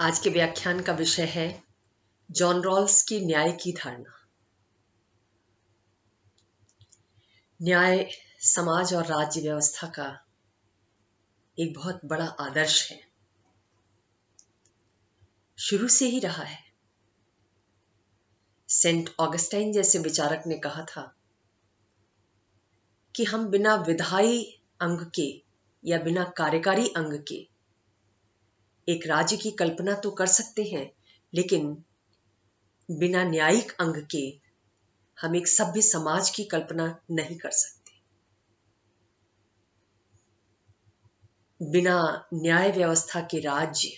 आज के व्याख्यान का विषय है जॉन रॉल्स की न्याय की धारणा। न्याय समाज और राज्य व्यवस्था का एक बहुत बड़ा आदर्श है, शुरू से ही रहा है। सेंट ऑगस्टाइन जैसे विचारक ने कहा था कि हम बिना विधायी अंग के या बिना कार्यकारी अंग के एक राज्य की कल्पना तो कर सकते हैं, लेकिन बिना न्यायिक अंग के हम एक सभ्य समाज की कल्पना नहीं कर सकते। बिना न्याय व्यवस्था के राज्य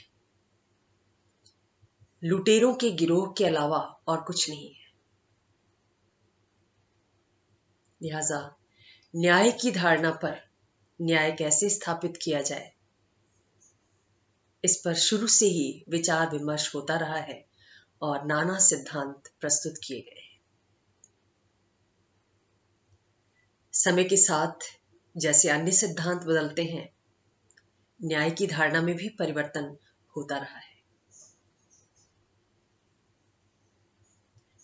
लुटेरों के गिरोह के अलावा और कुछ नहीं है। लिहाजा न्याय की धारणा पर न्याय कैसे स्थापित किया जाए, इस पर शुरू से ही विचार विमर्श होता रहा है और नाना सिद्धांत प्रस्तुत किए गए हैं। समय के साथ जैसे अन्य सिद्धांत बदलते हैं, न्याय की धारणा में भी परिवर्तन होता रहा है।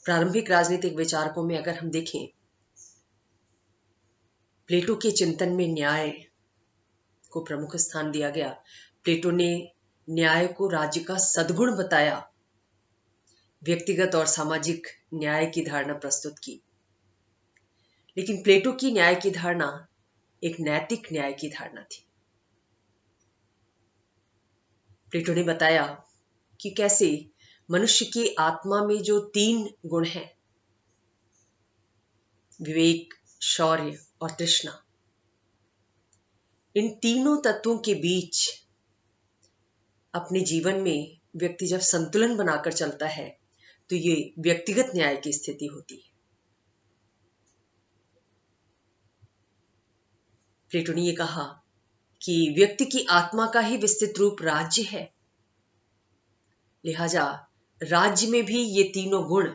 प्रारंभिक राजनीतिक विचारकों में अगर हम देखें, प्लेटो के चिंतन में न्याय को प्रमुख स्थान दिया गया। प्लेटो ने न्याय को राज्य का सद्गुण बताया, व्यक्तिगत और सामाजिक न्याय की धारणा प्रस्तुत की। लेकिन प्लेटो की न्याय की धारणा एक नैतिक न्याय की धारणा थी। प्लेटो ने बताया कि कैसे मनुष्य की आत्मा में जो 3 गुण हैं, विवेक, शौर्य और तृष्णा, इन तीनों तत्वों के बीच अपने जीवन में व्यक्ति जब संतुलन बनाकर चलता है तो ये व्यक्तिगत न्याय की स्थिति होती है। प्लेटो ने ये कहा कि व्यक्ति की आत्मा का ही विस्तृत रूप राज्य है। लिहाजा राज्य में भी ये तीनों गुण,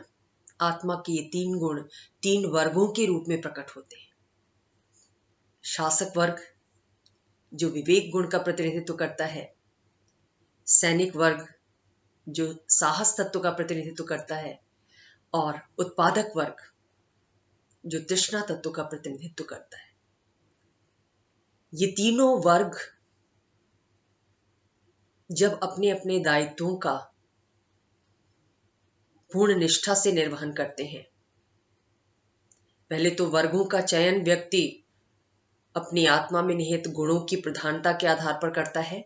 आत्मा के ये 3 गुण 3 वर्गों के रूप में प्रकट होते हैं। शासक वर्ग जो विवेक गुण का प्रतिनिधित्व करता है, सैनिक वर्ग जो साहस तत्व का प्रतिनिधित्व करता है, और उत्पादक वर्ग जो तृष्णा तत्व का प्रतिनिधित्व करता है। ये तीनों वर्ग जब अपने अपने दायित्वों का पूर्ण निष्ठा से निर्वहन करते हैं, पहले तो वर्गों का चयन व्यक्ति अपनी आत्मा में निहित गुणों की प्रधानता के आधार पर करता है,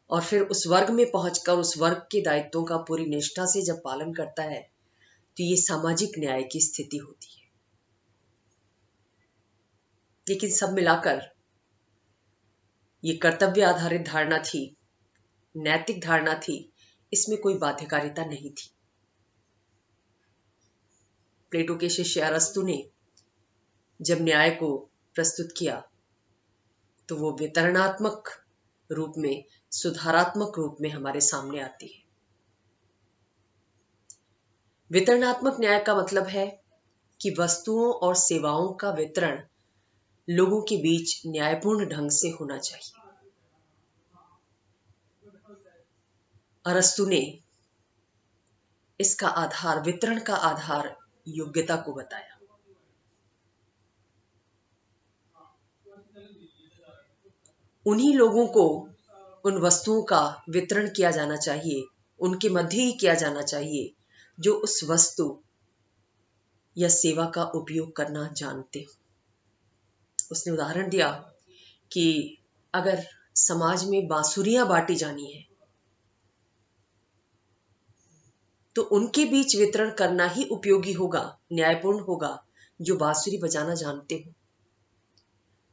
और फिर उस वर्ग में पहुंचकर उस वर्ग के दायित्वों का पूरी निष्ठा से जब पालन करता है तो ये सामाजिक न्याय की स्थिति होती है। लेकिन सब मिलाकर ये कर्तव्य आधारित धारणा थी, नैतिक धारणा थी, इसमें कोई बाध्यकारिता नहीं थी। प्लेटो के शिष्य अरस्तु ने जब न्याय को प्रस्तुत किया तो वो वितरणात्मक रूप में, सुधारात्मक रूप में हमारे सामने आती है। वितरणात्मक न्याय का मतलब है कि वस्तुओं और सेवाओं का वितरण लोगों के बीच न्यायपूर्ण ढंग से होना चाहिए। अरस्तु ने इसका आधार, वितरण का आधार योग्यता को बताया। उन्हीं लोगों को उन वस्तुओं का वितरण किया जाना चाहिए, उनके मध्य ही किया जाना चाहिए जो उस वस्तु या सेवा का उपयोग करना जानते हो। उसने उदाहरण दिया कि अगर समाज में बांसुरियां बांटी जानी है तो उनके बीच वितरण करना ही उपयोगी होगा, न्यायपूर्ण होगा, जो बांसुरी बजाना जानते हो।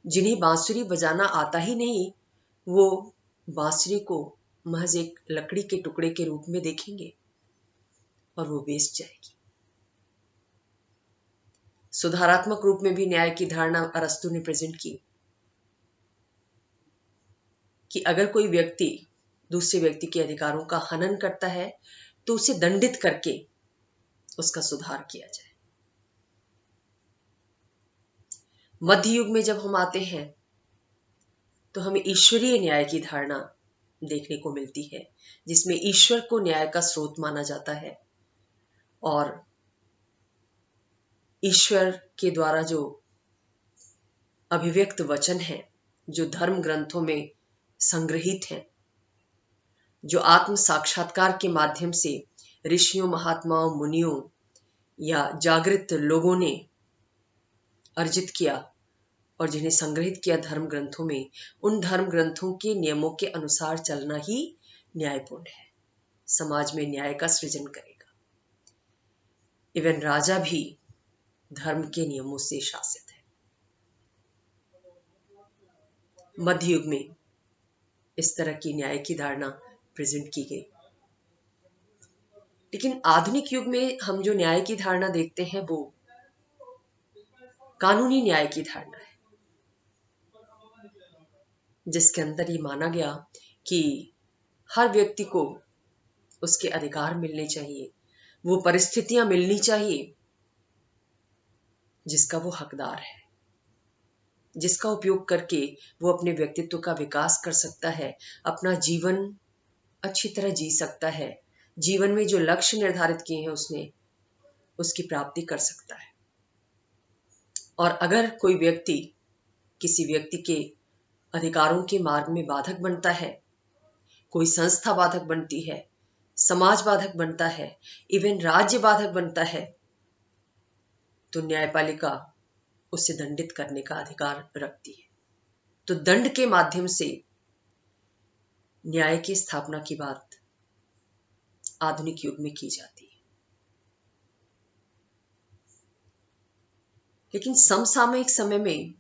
जिन्हें बांसुरी बजाना आता ही नहीं, वो बांसुरी को महज एक लकड़ी के टुकड़े के रूप में देखेंगे और वो बेच जाएगी। सुधारात्मक रूप में भी न्याय की धारणा अरस्तु ने प्रेजेंट की कि अगर कोई व्यक्ति दूसरे व्यक्ति के अधिकारों का हनन करता है तो उसे दंडित करके उसका सुधार किया जाए। मध्य युग में जब हम आते हैं तो हमें ईश्वरीय न्याय की धारणा देखने को मिलती है, जिसमें ईश्वर को न्याय का स्रोत माना जाता है और ईश्वर के द्वारा जो अभिव्यक्त वचन है, जो धर्म ग्रंथों में संग्रहित हैं, जो आत्म साक्षात्कार के माध्यम से ऋषियों, महात्माओं, मुनियों या जागृत लोगों ने अर्जित किया और जिन्हें संग्रहित किया धर्म ग्रंथों में, उन धर्म ग्रंथों के नियमों के अनुसार चलना ही न्यायपूर्ण है, समाज में न्याय का सृजन करेगा। इवन राजा भी धर्म के नियमों से शासित है। मध्य युग में इस तरह की न्याय की धारणा प्रेजेंट की गई, लेकिन आधुनिक युग में हम जो न्याय की धारणा देखते हैं वो कानूनी न्याय की धारणा है, जिसके अंदर ये माना गया कि हर व्यक्ति को उसके अधिकार मिलने चाहिए, वो परिस्थितियां मिलनी चाहिए जिसका वो हकदार है, जिसका उपयोग करके वो अपने व्यक्तित्व का विकास कर सकता है, अपना जीवन अच्छी तरह जी सकता है, जीवन में जो लक्ष्य निर्धारित किए हैं उसने उसकी प्राप्ति कर सकता है। और अगर कोई व्यक्ति किसी व्यक्ति के अधिकारों के मार्ग में बाधक बनता है, कोई संस्था बाधक बनती है, समाज बाधक बनता है, इवन राज्य बाधक बनता है, तो न्यायपालिका उसे दंडित करने का अधिकार रखती है। तो दंड के माध्यम से न्याय की स्थापना की बात आधुनिक युग में की जाती है। लेकिन समसामयिक समय में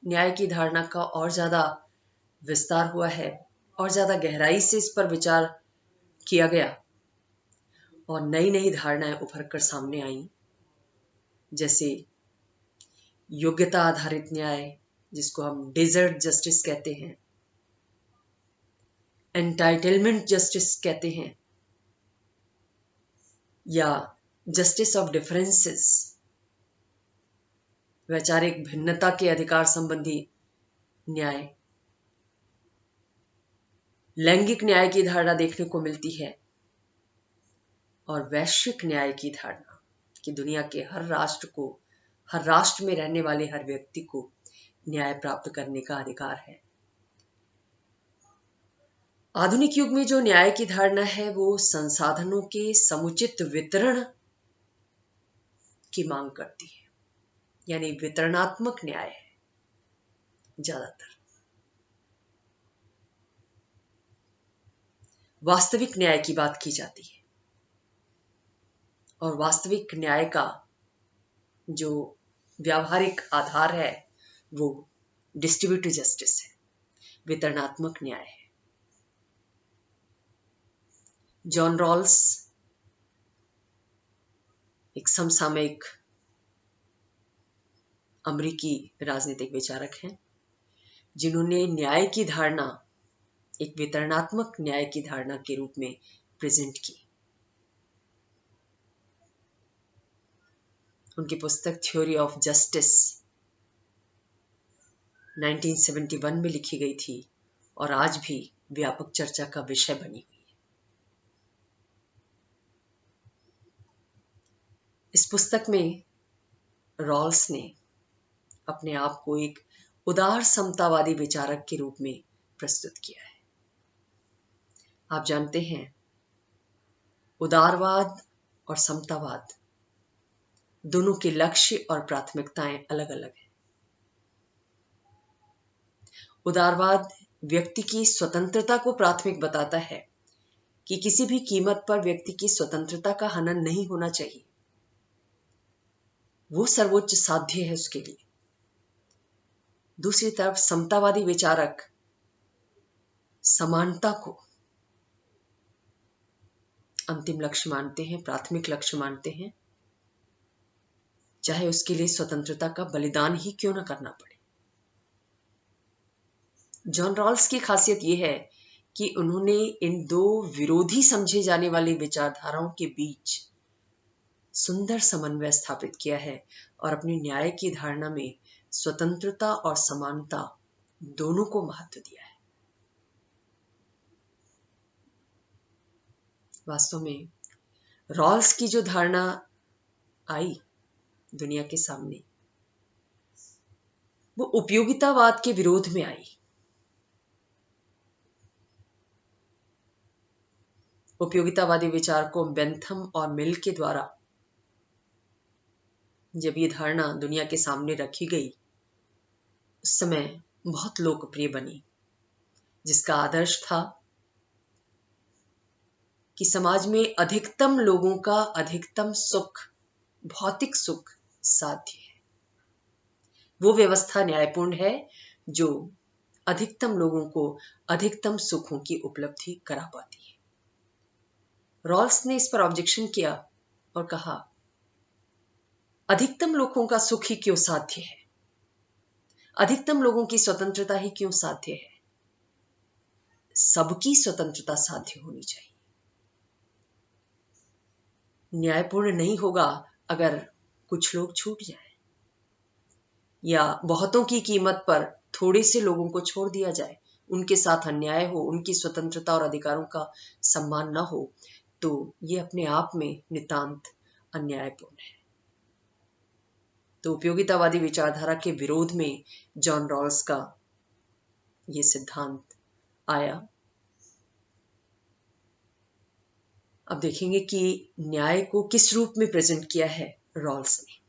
न्याय की धारणा का और ज्यादा विस्तार हुआ है और ज्यादा गहराई से इस पर विचार किया गया और नई नई धारणाएं उभर कर सामने आई, जैसे योग्यता आधारित न्याय, जिसको हम डिजर्ट जस्टिस कहते हैं, एंटाइटलमेंट जस्टिस कहते हैं, या जस्टिस ऑफ डिफरेंसेस, वैचारिक भिन्नता के अधिकार संबंधी न्याय, लैंगिक न्याय की धारणा देखने को मिलती है और वैश्विक न्याय की धारणा कि दुनिया के हर राष्ट्र में रहने वाले हर व्यक्ति को न्याय प्राप्त करने का अधिकार है। आधुनिक युग में जो न्याय की धारणा है वो संसाधनों के समुचित वितरण की मांग करती है, यानी वितरणात्मक न्याय है ज्यादातर। वास्तविक न्याय की बात की जाती है और वास्तविक न्याय का जो व्यावहारिक आधार है वो डिस्ट्रीब्यूटिव जस्टिस है, वितरणात्मक न्याय है। जॉन रॉल्स एक समसामयिक अमेरिकी राजनीतिक विचारक हैं, जिन्होंने न्याय की धारणा एक वितरणात्मक न्याय की धारणा के रूप में प्रेजेंट की। उनकी पुस्तक थ्योरी ऑफ जस्टिस 1971 में लिखी गई थी और आज भी व्यापक चर्चा का विषय बनी हुई है। इस पुस्तक में रॉल्स ने अपने आप को एक उदार समतावादी विचारक के रूप में प्रस्तुत किया है। आप जानते हैं, उदारवाद और समतावाद दोनों के लक्ष्य और प्राथमिकताएं अलग अलग हैं। उदारवाद व्यक्ति की स्वतंत्रता को प्राथमिक बताता है कि किसी भी कीमत पर व्यक्ति की स्वतंत्रता का हनन नहीं होना चाहिए, वो सर्वोच्च साध्य है उसके लिए। दूसरी तरफ समतावादी विचारक समानता को अंतिम लक्ष्य मानते हैं, प्राथमिक लक्ष्य मानते हैं, चाहे उसके लिए स्वतंत्रता का बलिदान ही क्यों न करना पड़े। जॉन रॉल्स की खासियत यह है कि उन्होंने इन दो विरोधी समझे जाने वाली विचारधाराओं के बीच सुंदर समन्वय स्थापित किया है और अपनी न्याय की धारणा में स्वतंत्रता और समानता दोनों को महत्व दिया है। वास्तव में रॉल्स की जो धारणा आई दुनिया के सामने, वो उपयोगितावाद के विरोध में आई। उपयोगितावादी विचार को बेंथम और मिल के द्वारा जब ये धारणा दुनिया के सामने रखी गई, उस समय बहुत लोकप्रिय बनी, जिसका आदर्श था कि समाज में अधिकतम लोगों का अधिकतम सुख, भौतिक सुख साध्य है। वो व्यवस्था न्यायपूर्ण है जो अधिकतम लोगों को अधिकतम सुखों की उपलब्धि करा पाती है। रॉल्स ने इस पर ऑब्जेक्शन किया और कहा, अधिकतम लोगों का सुख ही क्यों साध्य है? अधिकतम लोगों की स्वतंत्रता ही क्यों साध्य है? सबकी स्वतंत्रता साध्य होनी चाहिए। न्यायपूर्ण नहीं होगा अगर कुछ लोग छूट जाए या बहुतों की कीमत पर थोड़े से लोगों को छोड़ दिया जाए, उनके साथ अन्याय हो, उनकी स्वतंत्रता और अधिकारों का सम्मान न हो, तो ये अपने आप में नितांत अन्यायपूर्ण है। तो उपयोगितावादी विचारधारा के विरोध में जॉन रॉल्स का ये सिद्धांत आया। अब देखेंगे कि न्याय को किस रूप में प्रेजेंट किया है रॉल्स ने।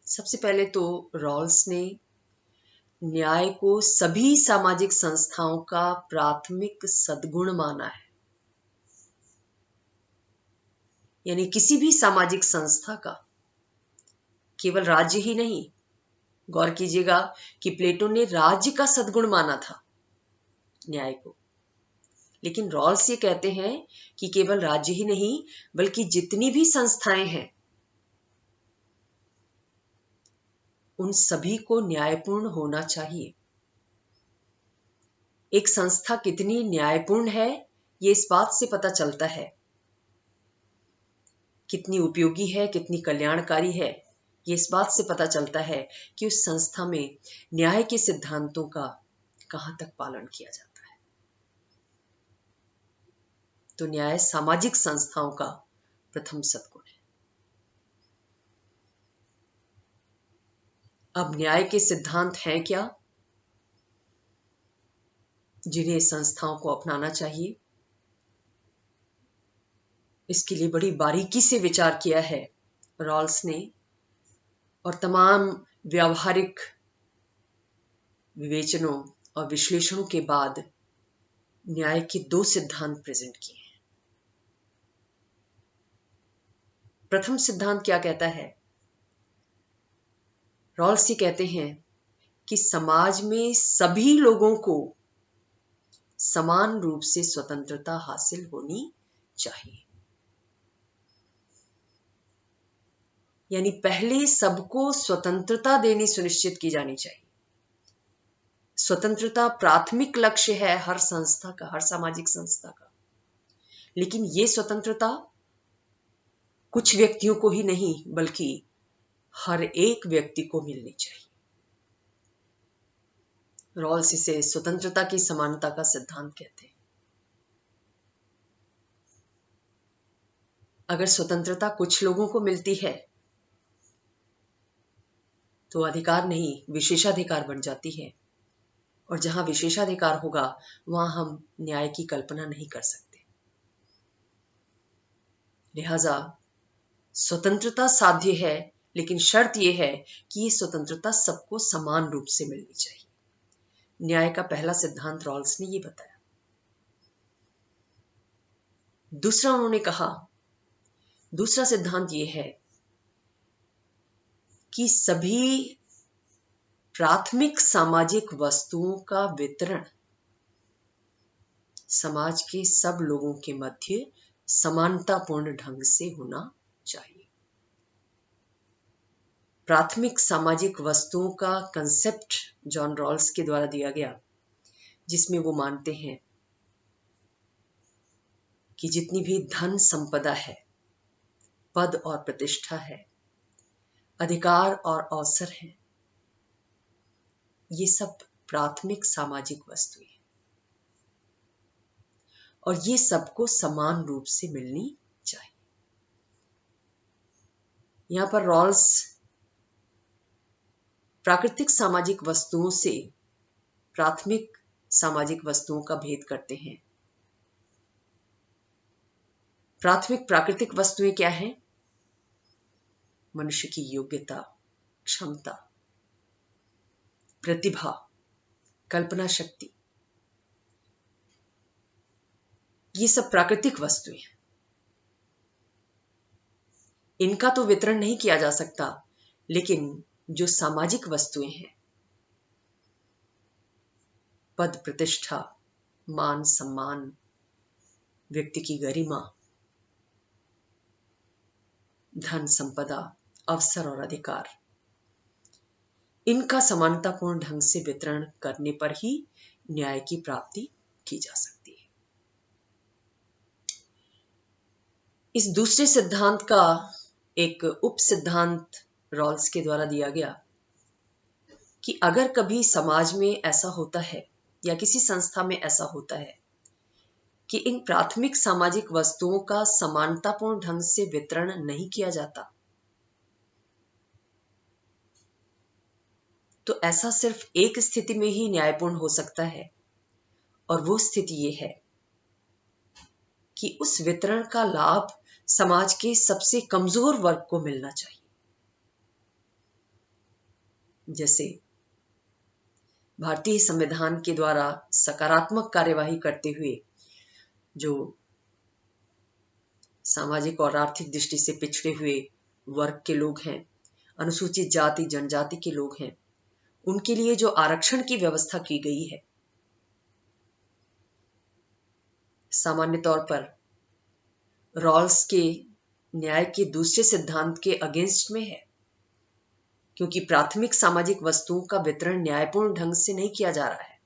सबसे पहले तो रॉल्स ने न्याय को सभी सामाजिक संस्थाओं का प्राथमिक सद्गुण माना है। यानी किसी भी सामाजिक संस्था का, केवल राज्य ही नहीं। गौर कीजिएगा कि प्लेटो ने राज्य का सद्गुण माना था न्याय को, लेकिन रॉल्स ये कहते हैं कि केवल राज्य ही नहीं, बल्कि जितनी भी संस्थाएं हैं उन सभी को न्यायपूर्ण होना चाहिए। एक संस्था कितनी न्यायपूर्ण है, ये इस बात से पता चलता है, कितनी उपयोगी है, कितनी कल्याणकारी है, ये इस बात से पता चलता है कि उस संस्था में न्याय के सिद्धांतों का कहां तक पालन किया जाता है। तो न्याय सामाजिक संस्थाओं का प्रथम सद्गुण है। अब न्याय के सिद्धांत हैं क्या, जिन्हें संस्थाओं को अपनाना चाहिए? इसके लिए बड़ी बारीकी से विचार किया है रॉल्स ने, और तमाम व्यावहारिक विवेचनों और विश्लेषणों के बाद न्याय के 2 सिद्धांत प्रेजेंट किए हैं। प्रथम सिद्धांत क्या कहता है? रॉल्स ये कहते हैं कि समाज में सभी लोगों को समान रूप से स्वतंत्रता हासिल होनी चाहिए। यानी पहले सबको स्वतंत्रता देनी सुनिश्चित की जानी चाहिए। स्वतंत्रता प्राथमिक लक्ष्य है हर संस्था का, हर सामाजिक संस्था का। लेकिन ये स्वतंत्रता कुछ व्यक्तियों को ही नहीं, बल्कि हर एक व्यक्ति को मिलनी चाहिए। रॉल्स इसे स्वतंत्रता की समानता का सिद्धांत कहते हैं। अगर स्वतंत्रता कुछ लोगों को मिलती है तो अधिकार नहीं, विशेषाधिकार बन जाती है, और जहां विशेषाधिकार होगा वहां हम न्याय की कल्पना नहीं कर सकते। लिहाजा स्वतंत्रता साध्य है, लेकिन शर्त यह है कि यह स्वतंत्रता सबको समान रूप से मिलनी चाहिए। न्याय का पहला सिद्धांत रॉल्स ने यह बताया। दूसरा उन्होंने कहा, दूसरा सिद्धांत यह है कि सभी प्राथमिक सामाजिक वस्तुओं का वितरण समाज के सब लोगों के मध्य समानतापूर्ण ढंग से होना चाहिए। प्राथमिक सामाजिक वस्तुओं का कंसेप्ट जॉन रॉल्स के द्वारा दिया गया, जिसमें वो मानते हैं कि जितनी भी धन संपदा है, पद और प्रतिष्ठा है, अधिकार और अवसर है, ये सब प्राथमिक सामाजिक वस्तुएं हैं। और ये सबको समान रूप से मिलनी चाहिए। यहां पर रॉल्स प्राकृतिक सामाजिक वस्तुओं से प्राथमिक सामाजिक वस्तुओं का भेद करते हैं। प्राथमिक प्राकृतिक वस्तुएं क्या हैं? मनुष्य की योग्यता, क्षमता, प्रतिभा, कल्पना शक्ति, ये सब प्राकृतिक वस्तुएं हैं। इनका तो वितरण नहीं किया जा सकता, लेकिन जो सामाजिक वस्तुएं हैं, पद प्रतिष्ठा, मान सम्मान, व्यक्ति की गरिमा, धन संपदा, अवसर और अधिकार, इनका समानतापूर्ण ढंग से वितरण करने पर ही न्याय की प्राप्ति की जा सकती है। इस दूसरे सिद्धांत का एक उप सिद्धांत रॉल्स के द्वारा दिया गया कि अगर कभी समाज में ऐसा होता है या किसी संस्था में ऐसा होता है कि इन प्राथमिक सामाजिक वस्तुओं का समानतापूर्ण ढंग से वितरण नहीं किया जाता, तो ऐसा सिर्फ एक स्थिति में ही न्यायपूर्ण हो सकता है, और वो स्थिति ये है कि उस वितरण का लाभ समाज के सबसे कमजोर वर्ग को मिलना चाहिए। जैसे भारतीय संविधान के द्वारा सकारात्मक कार्यवाही करते हुए जो सामाजिक और आर्थिक दृष्टि से पिछड़े हुए वर्ग के लोग हैं, अनुसूचित जाति जनजाति के लोग हैं, उनके लिए जो आरक्षण की व्यवस्था की गई है, सामान्य तौर पर रॉल्स के न्याय के दूसरे सिद्धांत के अगेंस्ट में है, क्योंकि प्राथमिक सामाजिक वस्तुओं का वितरण न्यायपूर्ण ढंग से नहीं किया जा रहा है।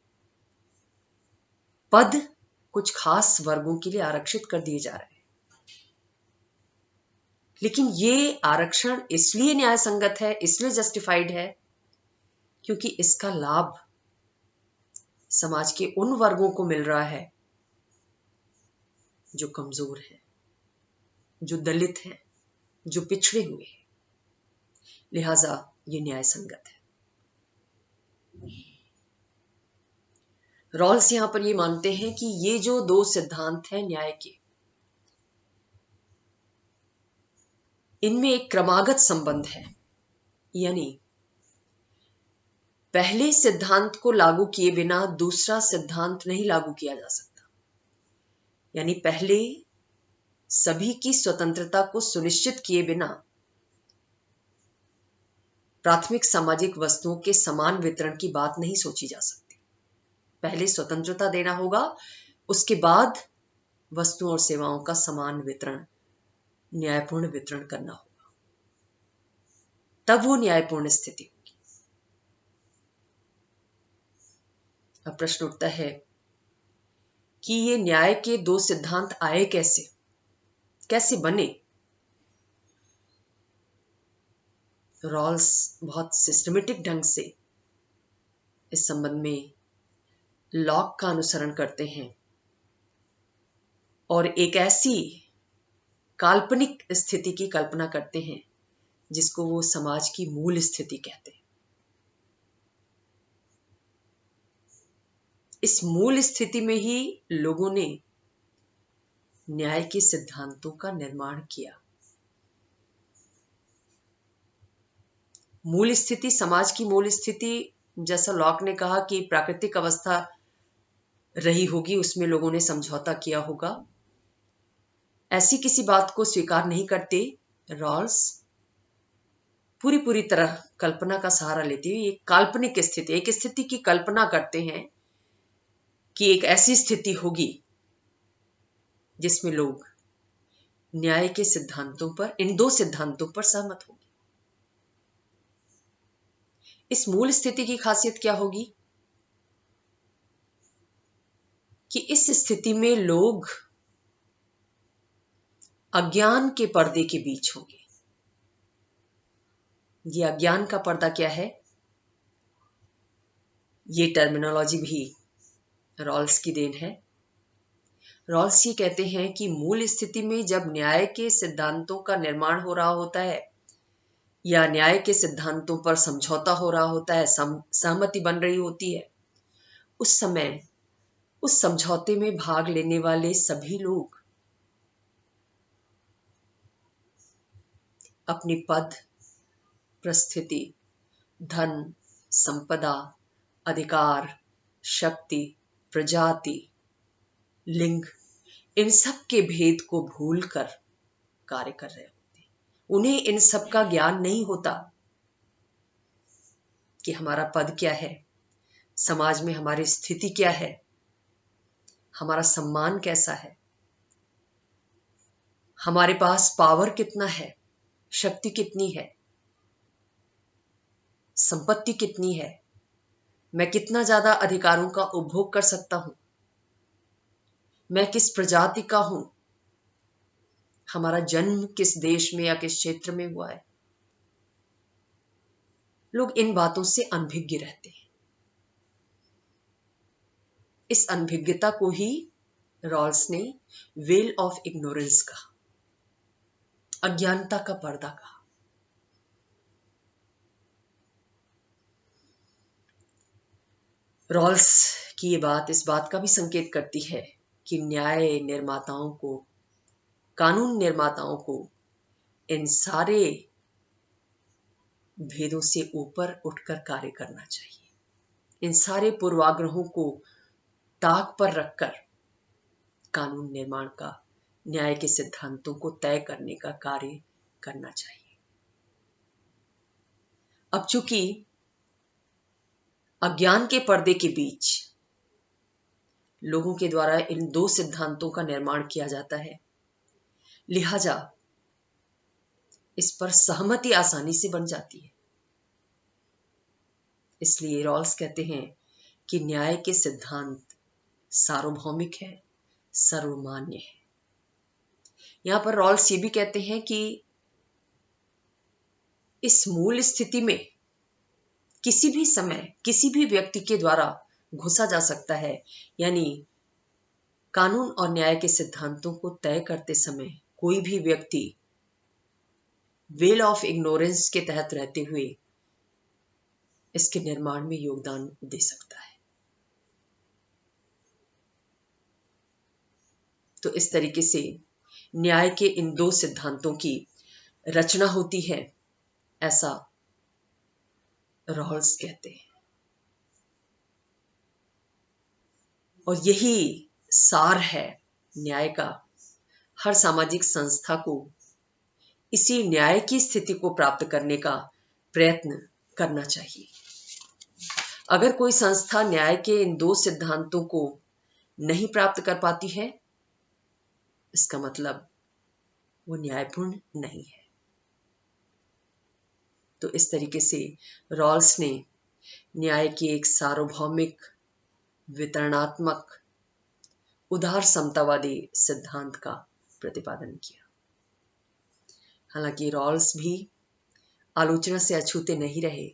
पद कुछ खास वर्गों के लिए आरक्षित कर दिए जा रहे हैं, लेकिन ये आरक्षण इसलिए न्याय संगत है, इसलिए जस्टिफाइड है, क्योंकि इसका लाभ समाज के उन वर्गों को मिल रहा है जो कमजोर हैं, जो दलित हैं, जो पिछड़े हुए हैं। लिहाजा ये न्याय संगत है। रॉल्स यहां पर ये मानते हैं कि ये जो दो सिद्धांत हैं न्याय के, इनमें एक क्रमागत संबंध है, यानी पहले सिद्धांत को लागू किए बिना दूसरा सिद्धांत नहीं लागू किया जा सकता। यानी पहले सभी की स्वतंत्रता को सुनिश्चित किए बिना प्राथमिक सामाजिक वस्तुओं के समान वितरण की बात नहीं सोची जा सकती। पहले स्वतंत्रता देना होगा, उसके बाद वस्तुओं और सेवाओं का समान वितरण, न्यायपूर्ण वितरण करना होगा, तब वो न्यायपूर्ण स्थिति होगी। अब प्रश्न उठता है कि ये न्याय के दो सिद्धांत आए कैसे, कैसे बने? रॉल्स बहुत सिस्टमेटिक ढंग से इस संबंध में लॉक का अनुसरण करते हैं और एक ऐसी काल्पनिक स्थिति की कल्पना करते हैं जिसको वो समाज की मूल स्थिति कहते हैं। इस मूल स्थिति में ही लोगों ने न्याय के सिद्धांतों का निर्माण किया। मूल स्थिति, समाज की मूल स्थिति, जैसा लॉक ने कहा कि प्राकृतिक अवस्था रही होगी, उसमें लोगों ने समझौता किया होगा, ऐसी किसी बात को स्वीकार नहीं करते। रॉल्स पूरी तरह कल्पना का सहारा लेते हुए एक काल्पनिक स्थिति, एक स्थिति की कल्पना करते हैं कि एक ऐसी स्थिति होगी जिसमें लोग न्याय के सिद्धांतों पर, इन दो सिद्धांतों पर सहमत होंगे। इस मूल स्थिति की खासियत क्या होगी कि इस स्थिति में लोग अज्ञान के पर्दे के बीच होंगे। ये अज्ञान का पर्दा क्या है? ये टर्मिनोलॉजी भी रॉल्स की देन है। रॉल्स ये कहते हैं कि मूल स्थिति में जब न्याय के सिद्धांतों का निर्माण हो रहा होता है या न्याय के सिद्धांतों पर समझौता हो रहा होता है, सहमति बन रही होती है, उस समय उस समझौते में भाग लेने वाले सभी लोग अपनी पद, प्रस्थिति, धन, संपदा, अधिकार, शक्ति, प्रजाति, लिंग, इन सब के भेद को भूलकर कार्य कर रहे होते हैं। उन्हें इन सब का ज्ञान नहीं होता कि हमारा पद क्या है, समाज में हमारी स्थिति क्या है, हमारा सम्मान कैसा है, हमारे पास पावर कितना है, शक्ति कितनी है, संपत्ति कितनी है, मैं कितना ज्यादा अधिकारों का उपभोग कर सकता हूं, मैं किस प्रजाति का हूं, हमारा जन्म किस देश में या किस क्षेत्र में हुआ है। लोग इन बातों से अनभिज्ञ रहते हैं। इस अनभिज्ञता को ही रॉल्स ने वेल ऑफ इग्नोरेंस कहा, अज्ञानता का पर्दा कहा। रॉल्स की ये बात इस बात का भी संकेत करती है कि न्याय निर्माताओं को, कानून निर्माताओं को इन सारे भेदों से ऊपर उठकर कार्य करना चाहिए। इन सारे पूर्वाग्रहों को ताक पर रखकर कानून निर्माण का, न्याय के सिद्धांतों को तय करने का कार्य करना चाहिए। अब चूंकि अज्ञान के पर्दे के बीच लोगों के द्वारा इन दो सिद्धांतों का निर्माण किया जाता है, लिहाजा इस पर सहमति आसानी से बन जाती है। इसलिए रॉल्स कहते हैं कि न्याय के सिद्धांत सार्वभौमिक है, सर्वमान्य है। यहां पर रॉल्स ये भी कहते हैं कि इस मूल स्थिति में किसी भी समय किसी भी व्यक्ति के द्वारा घुसा जा सकता है, यानी कानून और न्याय के सिद्धांतों को तय करते समय कोई भी व्यक्ति वेल ऑफ इग्नोरेंस के तहत रहते हुए इसके निर्माण में योगदान दे सकता है। तो इस तरीके से न्याय के इन दो सिद्धांतों की रचना होती है, ऐसा रॉल्स कहते हैं। और यही सार है न्याय का। हर सामाजिक संस्था को इसी न्याय की स्थिति को प्राप्त करने का प्रयत्न करना चाहिए। अगर कोई संस्था न्याय के इन दो सिद्धांतों को नहीं प्राप्त कर पाती है, इसका मतलब वो न्यायपूर्ण नहीं है। तो इस तरीके से रॉल्स ने न्याय के एक सार्वभौमिक, वितरणात्मक, उदार समतावादी सिद्धांत का प्रतिपादन किया। हालांकि रॉल्स भी आलोचना से अछूते नहीं रहे।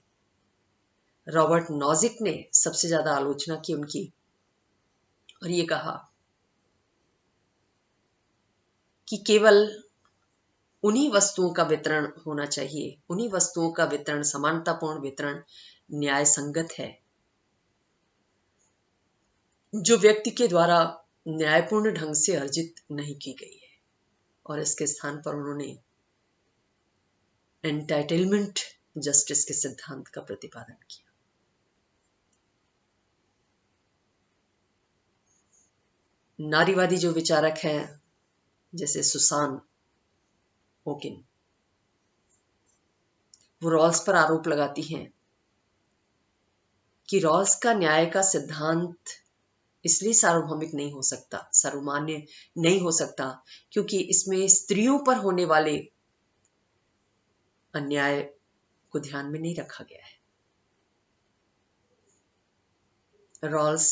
रॉबर्ट नॉजिक ने सबसे ज्यादा आलोचना की उनकी, और ये कहा कि केवल उन्हीं वस्तुओं का वितरण होना चाहिए, उन्हीं वस्तुओं का वितरण, समानतापूर्ण वितरण न्याय संगत है जो व्यक्ति के द्वारा न्यायपूर्ण ढंग से अर्जित नहीं की गई है। और इसके स्थान पर उन्होंने एंटाइटलमेंट जस्टिस के सिद्धांत का प्रतिपादन किया। नारीवादी जो विचारक हैं, जैसे सुसान ओकिन, वो रॉल्स पर आरोप लगाती हैं कि रॉल्स का न्याय का सिद्धांत इसलिए सार्वभौमिक नहीं हो सकता, सर्वमान्य नहीं हो सकता, क्योंकि इसमें स्त्रियों पर होने वाले अन्याय को ध्यान में नहीं रखा गया है। रॉल्स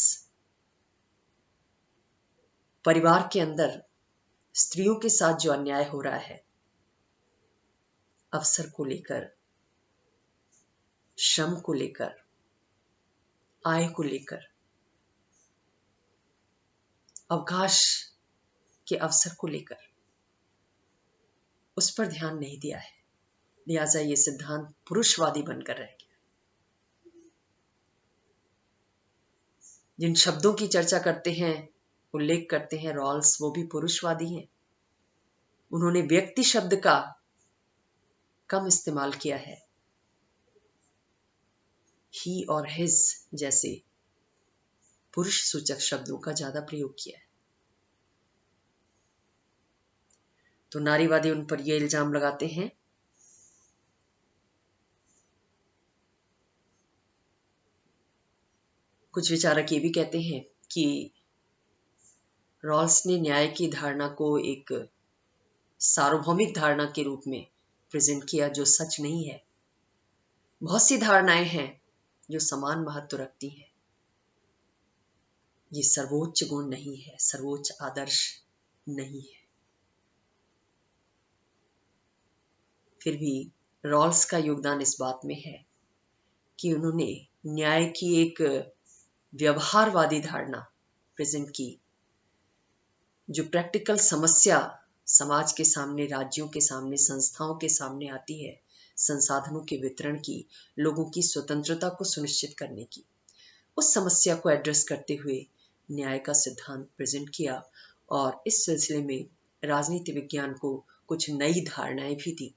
परिवार के अंदर स्त्रियों के साथ जो अन्याय हो रहा है, अवसर को लेकर, श्रम को लेकर, आय को लेकर, अवकाश के अवसर को लेकर उस पर ध्यान नहीं दिया है, लिहाजा ये सिद्धांत पुरुषवादी बनकर रह गया। जिन शब्दों की चर्चा करते हैं, उल्लेख करते हैं रॉल्स, वो भी पुरुषवादी हैं। उन्होंने व्यक्ति शब्द का कम इस्तेमाल किया है, ही और हिज जैसे पुरुष सूचक शब्दों का ज्यादा प्रयोग किया है। तो नारीवादी उन पर यह इल्जाम लगाते हैं कुछ विचारक ये भी कहते हैं कि रॉल्स ने न्याय की धारणा को एक सार्वभौमिक धारणा के रूप में प्रेजेंट किया, जो सच नहीं है। बहुत सी धारणाएं हैं जो समान महत्व रखती हैं। ये सर्वोच्च गुण नहीं है, सर्वोच्च आदर्श नहीं है। फिर भी रॉल्स का योगदान इस बात में है कि उन्होंने न्याय की एक व्यवहारवादी धारणा प्रेजेंट की, जो प्रैक्टिकल समस्या समाज के सामने, राज्यों के सामने, संस्थाओं के सामने आती है, संसाधनों के वितरण की, लोगों की स्वतंत्रता को सुनिश्चित करने की, उस समस्या को एड्रेस करते हुए न्याय का सिद्धांत प्रेजेंट किया। और इस सिलसिले में राजनीति विज्ञान को कुछ नई धारणाएं भी दी,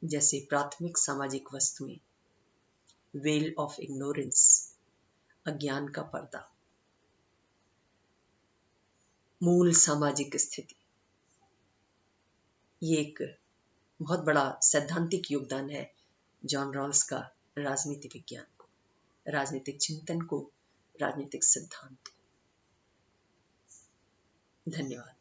जैसे प्राथमिक सामाजिक वस्तुएं, वेल ऑफ इग्नोरेंस, अज्ञान का पर्दा, मूल सामाजिक स्थिति। ये एक बहुत बड़ा सैद्धांतिक योगदान है जॉन रॉल्स का राजनीति विज्ञान को, राजनीतिक चिंतन को, राजनीतिक सिद्धांत को। धन्यवाद।